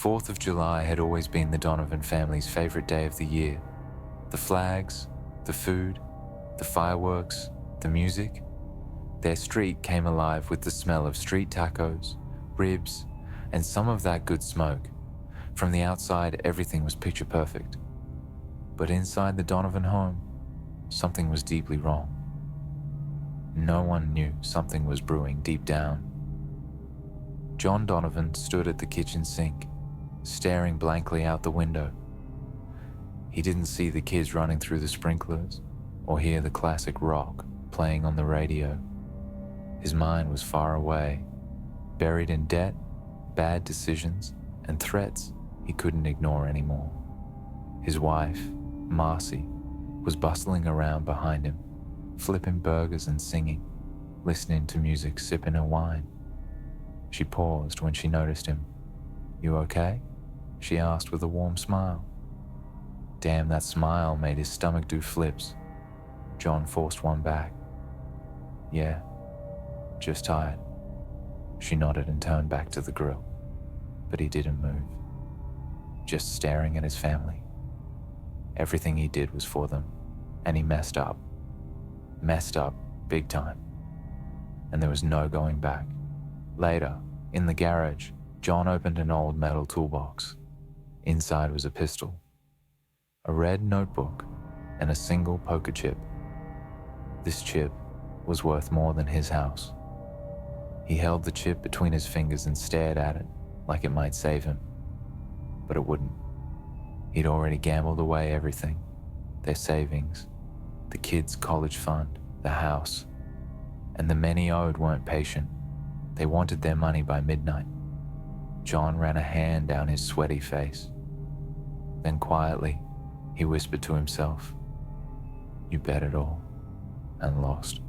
4th of July had always been the Donovan family's favorite day of the year. The flags, the food, the fireworks, the music. Their street came alive with the smell of street tacos, ribs, and some of that good smoke. From the outside, everything was picture perfect. But inside the Donovan home, something was deeply wrong. No one knew something was brewing deep down. John Donovan stood at the kitchen sink, staring blankly out the window. He didn't see the kids running through the sprinklers or hear the classic rock playing on the radio. His mind was far away, buried in debt, bad decisions, and threats he couldn't ignore anymore. His wife, Marcy, was bustling around behind him, flipping burgers and singing, listening to music, sipping her wine. She paused when she noticed him. "You okay?" she asked with a warm smile. Damn, that smile made his stomach do flips. John forced one back. "Yeah, just tired." She nodded and turned back to the grill, but he didn't move, just staring at his family. Everything he did was for them, and he messed up big time, and there was no going back. Later, in the garage, John opened an old metal toolbox. Inside was a pistol, a red notebook, and a single poker chip. This chip was worth more than his house. He held the chip between his fingers and stared at it like it might save him, but it wouldn't. He'd already gambled away everything, their savings, the kids' college fund, the house, and the men he owed weren't patient. They wanted their money by midnight. John ran a hand down his sweaty face. Then quietly, he whispered to himself, "You bet it all, and lost.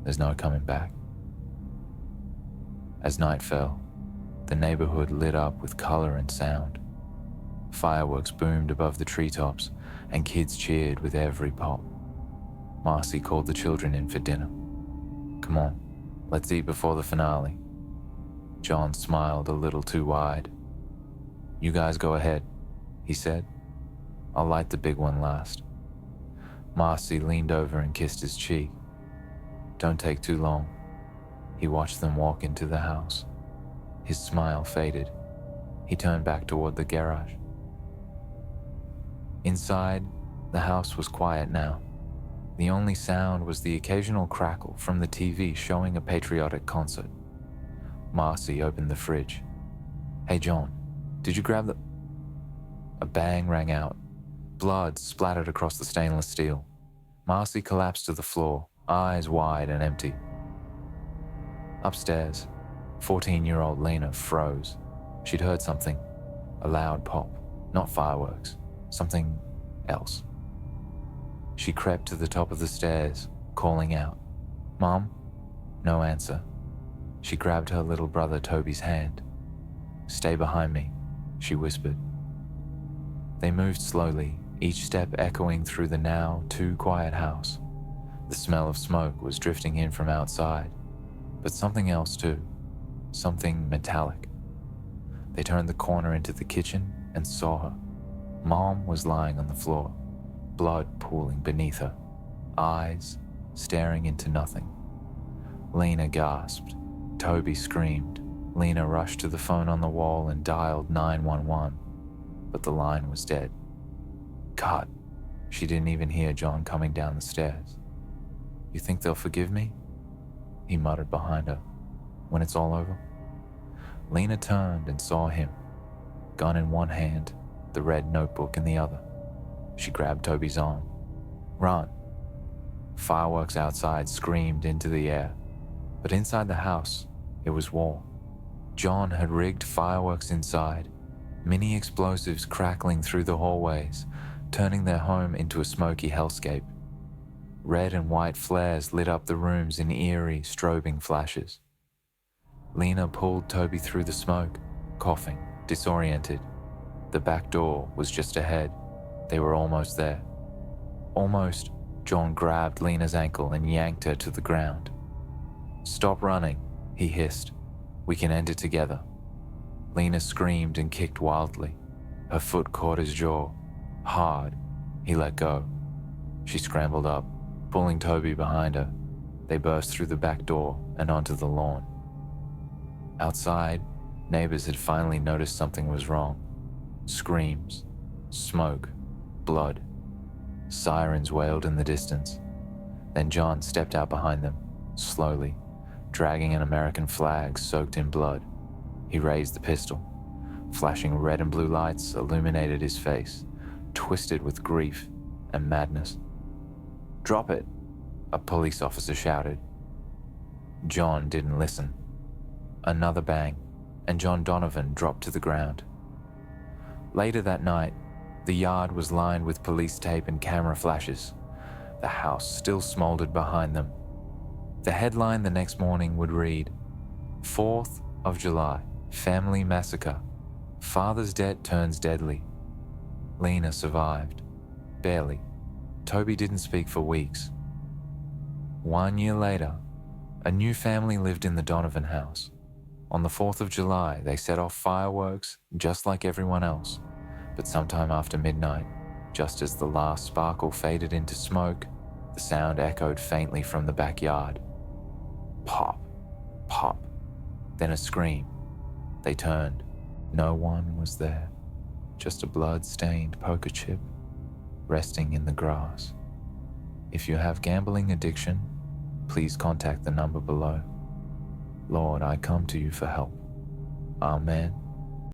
There's no coming back." As night fell, the neighborhood lit up with color and sound. Fireworks boomed above the treetops, and kids cheered with every pop. Marcy called the children in for dinner. "Come on, let's eat before the finale." John smiled a little too wide. "You guys go ahead," he said. "I'll light the big one last." Marcy leaned over and kissed his cheek. "Don't take too long." He watched them walk into the house. His smile faded. He turned back toward the garage. Inside, the house was quiet now. The only sound was the occasional crackle from the TV showing a patriotic concert. Marcy opened the fridge. "Hey John, did you grab the..." A bang rang out. Blood splattered across the stainless steel. Marcy collapsed to the floor, eyes wide and empty. Upstairs, 14-year-old Lena froze. She'd heard something, a loud pop, not fireworks, something else. She crept to the top of the stairs, calling out, "Mom?" No answer. She grabbed her little brother Toby's hand. "Stay behind me," she whispered. They moved slowly, each step echoing through the now too quiet house. The smell of smoke was drifting in from outside, but something else too, something metallic. They turned the corner into the kitchen and saw her. Mom was lying on the floor, blood pooling beneath her, eyes staring into nothing. Lena gasped. Toby screamed. Lena rushed to the phone on the wall and dialed 911, but the line was dead. God, she didn't even hear John coming down the stairs. "You think they'll forgive me?" he muttered behind her. "When it's all over?" Lena turned and saw him, gun in one hand, the red notebook in the other. She grabbed Toby's arm. "Run!" Fireworks outside screamed into the air, but inside the house, it was war. John had rigged fireworks inside, mini explosives crackling through the hallways, turning their home into a smoky hellscape. Red and white flares lit up the rooms in eerie, strobing flashes. Lena pulled Toby through the smoke, coughing, disoriented. The back door was just ahead. They were almost there. Almost, John grabbed Lena's ankle and yanked her to the ground. "Stop running," he hissed. "We can end it together." Lena screamed and kicked wildly. Her foot caught his jaw. Hard. He let go. She scrambled up, pulling Toby behind her. They burst through the back door and onto the lawn. Outside, neighbors had finally noticed something was wrong. Screams, smoke, blood. Sirens wailed in the distance. Then John stepped out behind them, slowly, dragging an American flag soaked in blood. He raised the pistol. Flashing red and blue lights illuminated his face, twisted with grief and madness. "Drop it," a police officer shouted. John didn't listen. Another bang, and John Donovan dropped to the ground. Later that night, the yard was lined with police tape and camera flashes. The house still smoldered behind them. The headline the next morning would read, 4th of July, family massacre. Father's debt turns deadly. Lena survived. Barely. Toby didn't speak for weeks. 1 year later, a new family lived in the Donovan house. On the 4th of July, they set off fireworks just like everyone else. But sometime after midnight, just as the last sparkle faded into smoke, the sound echoed faintly from the backyard. Pop, pop, then a scream. They turned. No one was there, just a blood-stained poker chip resting in the grass. If you have gambling addiction, please contact the number below. Lord, I come to you for help. Amen.